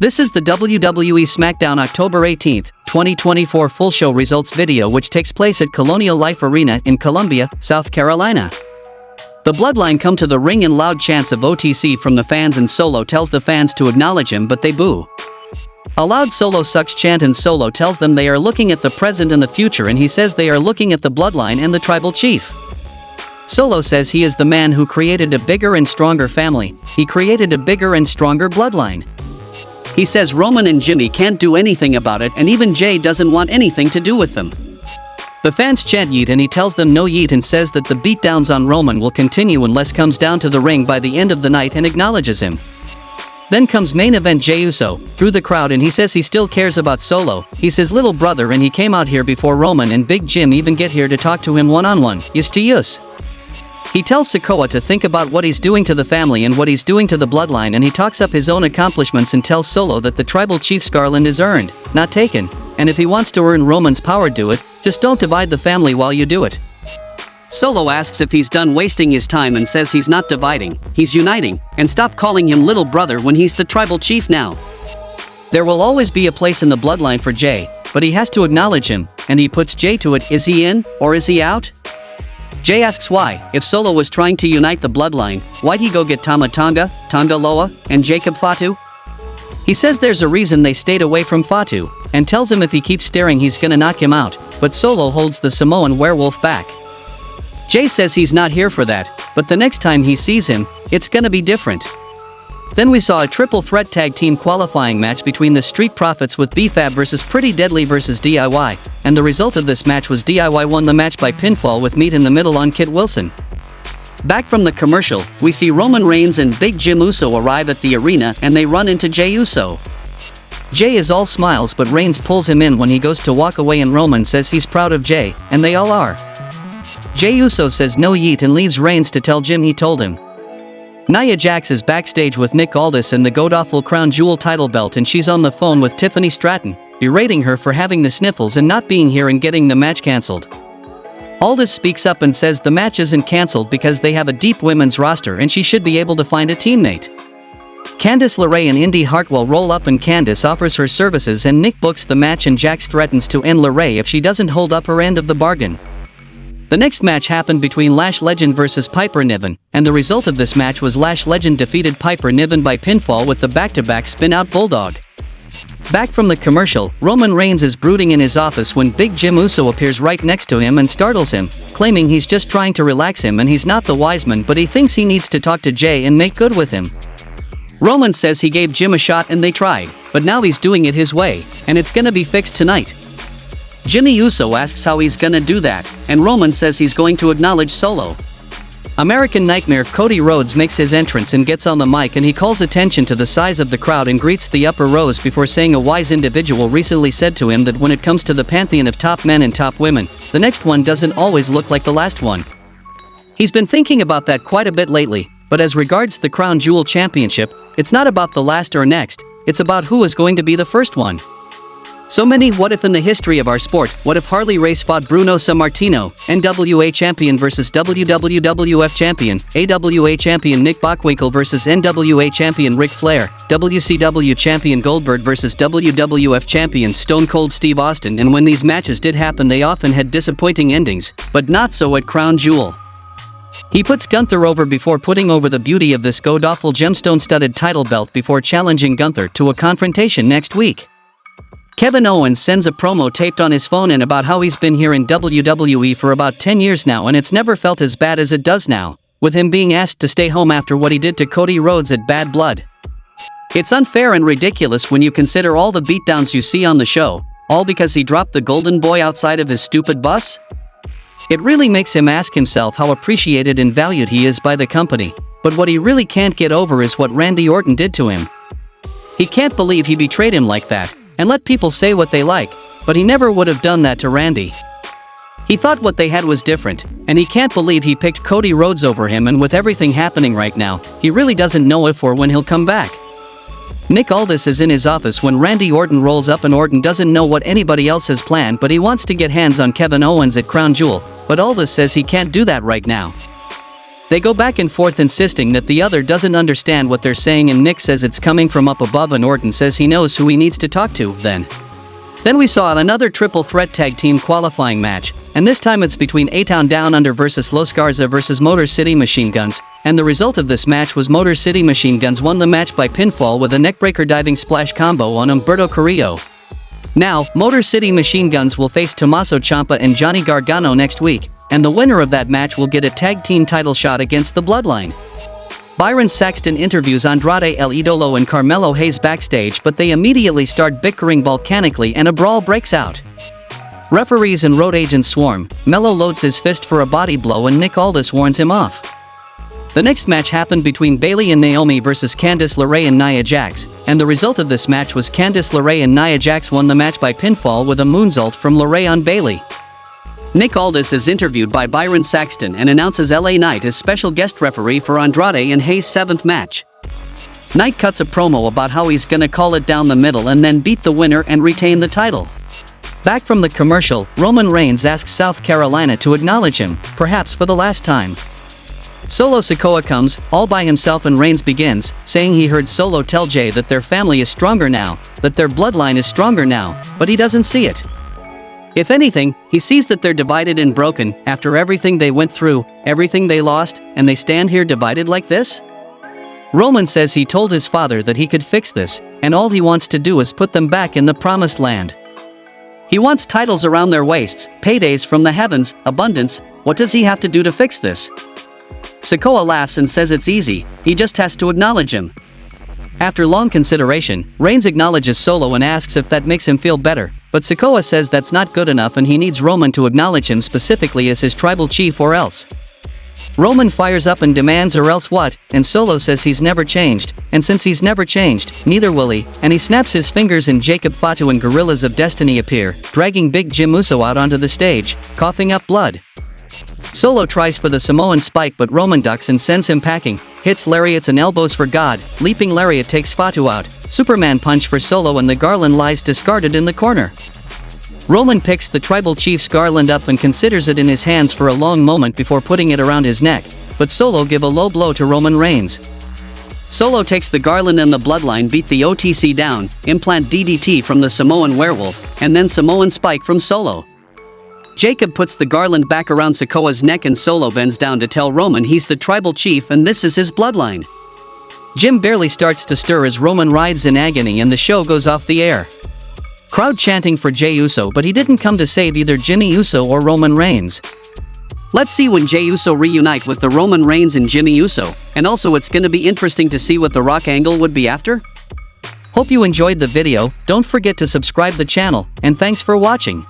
This is the WWE Smackdown October 18, 2024 full show results video which takes place at Colonial Life Arena in Columbia, South Carolina. The Bloodline come to the ring in loud chants of OTC from the fans and Solo tells the fans to acknowledge him but they boo. A loud Solo sucks chant and Solo tells them they are looking at the present and the future and he says they are looking at the Bloodline and the tribal chief. Solo says he is the man who created a bigger and stronger family, he created a bigger and stronger bloodline. He says Roman and Jimmy can't do anything about it and even Jey doesn't want anything to do with them. The fans chant yeet and he tells them no yeet and says that the beatdowns on Roman will continue unless comes down to the ring by the end of the night and acknowledges him. Then comes main event Jey Uso, through the crowd and he says he still cares about Solo, he's his little brother and he came out here before Roman and Big Jim even get here to talk to him one-on-one, yus to yus. He tells Sikoa to think about what he's doing to the family and what he's doing to the bloodline and he talks up his own accomplishments and tells Solo that the tribal chief's garland is earned, not taken, and if he wants to earn Roman's power do it, just don't divide the family while you do it. Solo asks if he's done wasting his time and says he's not dividing, he's uniting, and stop calling him little brother when he's the tribal chief now. There will always be a place in the bloodline for Jey, but he has to acknowledge him, and he puts Jey to it, is he in, or is he out? Jey asks why, if Solo was trying to unite the bloodline, why'd he go get Tama Tonga, Tonga Loa, and Jacob Fatu? He says there's a reason they stayed away from Fatu, and tells him if he keeps staring he's gonna knock him out, but Solo holds the Samoan werewolf back. Jey says he's not here for that, but the next time he sees him, it's gonna be different. Then we saw a triple threat tag team qualifying match between the Street Profits with BFAB versus Pretty Deadly versus DIY, and the result of this match was DIY won the match by pinfall with meat in the middle on Kit Wilson. Back from the commercial, we see Roman Reigns and Big Jim Uso arrive at the arena and they run into Jey Uso. Jey is all smiles but Reigns pulls him in when he goes to walk away and Roman says he's proud of Jey, and they all are. Jey Uso says no yeet and leaves Reigns to tell Jim he told him. Nia Jax is backstage with Nick Aldis and the Godawful Crown Jewel title belt and she's on the phone with Tiffany Stratton, berating her for having the sniffles and not being here and getting the match cancelled. Aldis speaks up and says the match isn't cancelled because they have a deep women's roster and she should be able to find a teammate. Candice LeRae and Indy Hartwell roll up and Candice offers her services and Nick books the match and Jax threatens to end LeRae if she doesn't hold up her end of the bargain. The next match happened between Lash Legend versus Piper Niven, and the result of this match was Lash Legend defeated Piper Niven by pinfall with the back-to-back spin-out bulldog. Back from the commercial, Roman Reigns is brooding in his office when Big Jim Uso appears right next to him and startles him, claiming he's just trying to relax him and he's not the wise man but he thinks he needs to talk to Jey and make good with him. Roman says he gave Jim a shot and they tried, but now he's doing it his way, and it's gonna be fixed tonight. Jimmy Uso asks how he's gonna do that, and Roman says he's going to acknowledge Solo. American Nightmare Cody Rhodes makes his entrance and gets on the mic and he calls attention to the size of the crowd and greets the upper rows before saying a wise individual recently said to him that when it comes to the pantheon of top men and top women, the next one doesn't always look like the last one. He's been thinking about that quite a bit lately, but as regards the Crown Jewel Championship, it's not about the last or next, it's about who is going to be the first one. So many what if in the history of our sport. What if Harley Race fought Bruno Sammartino, NWA champion versus WWF champion, AWA champion Nick Bockwinkel versus NWA champion Ric Flair, WCW champion Goldberg versus WWF champion Stone Cold Steve Austin, and when these matches did happen they often had disappointing endings, but not so at Crown Jewel. He puts Gunther over before putting over the beauty of this Godawful gemstone-studded title belt before challenging Gunther to a confrontation next week. Kevin Owens sends a promo taped on his phone in about how he's been here in WWE for about 10 years now and it's never felt as bad as it does now, with him being asked to stay home after what he did to Cody Rhodes at Bad Blood. It's unfair and ridiculous when you consider all the beatdowns you see on the show, all because he dropped the golden boy outside of his stupid bus? It really makes him ask himself how appreciated and valued he is by the company, but what he really can't get over is what Randy Orton did to him. He can't believe he betrayed him like that, and let people say what they like, but he never would have done that to Randy. He thought what they had was different, and he can't believe he picked Cody Rhodes over him, and with everything happening right now, he really doesn't know if or when he'll come back. Nick Aldis is in his office when Randy Orton rolls up and Orton doesn't know what anybody else has planned but he wants to get hands on Kevin Owens at Crown Jewel, but Aldis says he can't do that right now. They go back and forth insisting that the other doesn't understand what they're saying, and Nick says it's coming from up above, and Orton says he knows who he needs to talk to. Then we saw another triple threat tag team qualifying match, and this time it's between A-Town Down Under versus Los Garza versus Motor City Machine Guns, and the result of this match was Motor City Machine Guns won the match by pinfall with a neckbreaker diving splash combo on Humberto Carrillo. Now, Motor City Machine Guns will face Tommaso Ciampa and Johnny Gargano next week, and the winner of that match will get a tag team title shot against the Bloodline. Byron Saxton interviews Andrade El Idolo and Carmelo Hayes backstage, but they immediately start bickering volcanically and a brawl breaks out. Referees and road agents swarm, Melo loads his fist for a body blow and Nick Aldis warns him off. The next match happened between Bayley and Naomi versus Candice LeRae and Nia Jax, and the result of this match was Candice LeRae and Nia Jax won the match by pinfall with a moonsault from LeRae on Bayley. Nick Aldis is interviewed by Byron Saxton and announces LA Knight as special guest referee for Andrade and Hayes' 7th match. Knight cuts a promo about how he's gonna call it down the middle and then beat the winner and retain the title. Back from the commercial, Roman Reigns asks South Carolina to acknowledge him, perhaps for the last time. Solo Sikoa comes, all by himself, and Reigns begins, saying he heard Solo tell Jey that their family is stronger now, that their bloodline is stronger now, but he doesn't see it. If anything, he sees that they're divided and broken after everything they went through, everything they lost, and they stand here divided like this? Roman says he told his father that he could fix this, and all he wants to do is put them back in the promised land. He wants titles around their waists, paydays from the heavens, abundance. What does he have to do to fix this? Sikoa laughs and says it's easy, he just has to acknowledge him. After long consideration, Reigns acknowledges Solo and asks if that makes him feel better, but Sikoa says that's not good enough and he needs Roman to acknowledge him specifically as his tribal chief or else. Roman fires up and demands or else what, and Solo says he's never changed, and since he's never changed, neither will he, and he snaps his fingers and Jacob Fatu and Gorillas of Destiny appear, dragging Big Jim Uso out onto the stage, coughing up blood. Solo tries for the Samoan spike but Roman ducks and sends him packing, hits lariats and elbows for God, leaping lariat takes Fatu out, Superman punch for Solo and the garland lies discarded in the corner. Roman picks the tribal chief's garland up and considers it in his hands for a long moment before putting it around his neck, but Solo give a low blow to Roman Reigns. Solo takes the garland and the bloodline beat the OTC down, implant DDT from the Samoan werewolf, and then Samoan spike from Solo. Jacob puts the garland back around Sikoa's neck and Solo bends down to tell Roman he's the tribal chief and this is his bloodline. Jim barely starts to stir as Roman writhes in agony and the show goes off the air. Crowd chanting for Jey Uso, but he didn't come to save either Jimmy Uso or Roman Reigns. Let's see when Jey Uso reunite with the Roman Reigns and Jimmy Uso, and also it's gonna be interesting to see what the Rock angle would be after. Hope you enjoyed the video, don't forget to subscribe the channel, and thanks for watching.